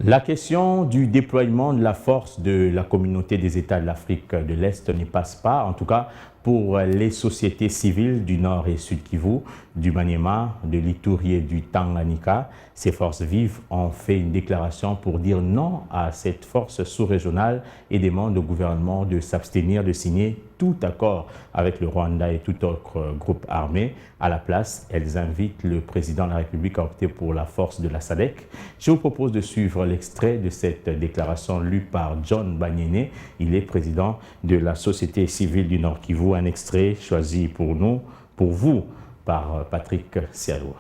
La question du déploiement de la force de la communauté des États de l'Afrique de l'Est ne passe pas, en tout cas pour les sociétés civiles du Nord et Sud Kivu, du Maniema, de l'Ituri et du Tanganyika. Ces forces vives ont fait une déclaration pour dire non à cette force sous-régionale et demandent au gouvernement de s'abstenir de signer tout accord avec le Rwanda et tout autre groupe armé. À la place, elles invitent le président de la République à opter pour la force de la SADC. Je vous propose de suivre l'extrait de cette déclaration lue par John Banyene. Il est président de la société civile du Nord Kivu. Un extrait choisi pour nous, pour vous, par Patrick Sialou.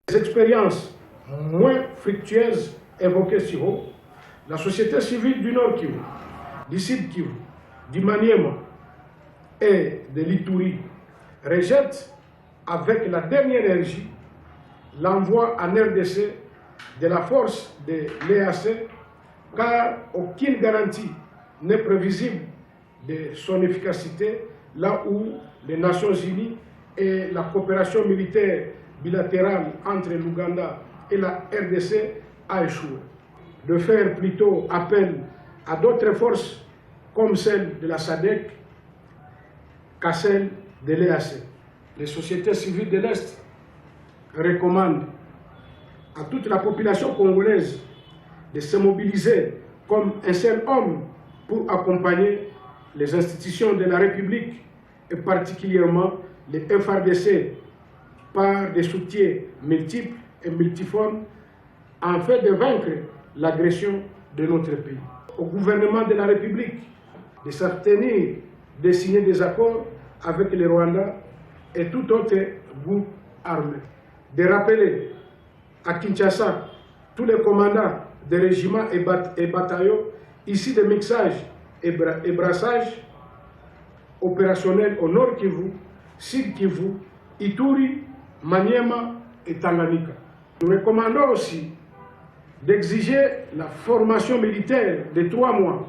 Les expériences moins fructueuses évoquées si haut, la société civile du Nord Kivu, du Sud Kivu, du Maniema et de l'Ituri rejette avec la dernière énergie l'envoi en RDC de la force de l'EAC, car aucune garantie n'est prévisible de son efficacité là où les Nations Unies et la coopération militaire bilatérale entre l'Ouganda et la RDC a échoué. De faire plutôt appel à d'autres forces comme celle de la SADC qu'à celle de l'EAC. Les sociétés civiles de l'Est recommandent à toute la population congolaise de se mobiliser comme un seul homme pour accompagner les institutions de la République et particulièrement les FRDC par des soutiens multiples et multiformes afin de vaincre l'agression de notre pays. Au gouvernement de la République de s'abstenir de signer des accords avec le Rwanda et tout autre groupe armé. De rappeler à Kinshasa tous les commandants des régiments et bataillons issus de mixage et brassage opérationnel au Nord Kivu, Sud Kivu, Ituri, Maniema et Tanganyika. Nous recommandons aussi d'exiger la formation militaire de 3 mois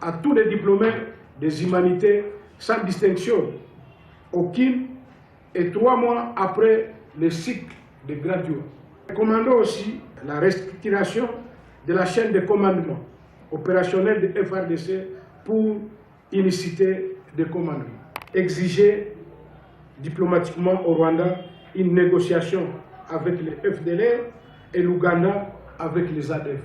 à tous les diplômés des humanités sans distinction aucune et 3 mois après le cycle de graduat. Nous recommandons aussi la restructuration de la chaîne de commandement opérationnelle de FRDC pour unicité de commandement. Exiger diplomatiquement au Rwanda une négociation avec les FDLR et l'Ouganda avec les ADF.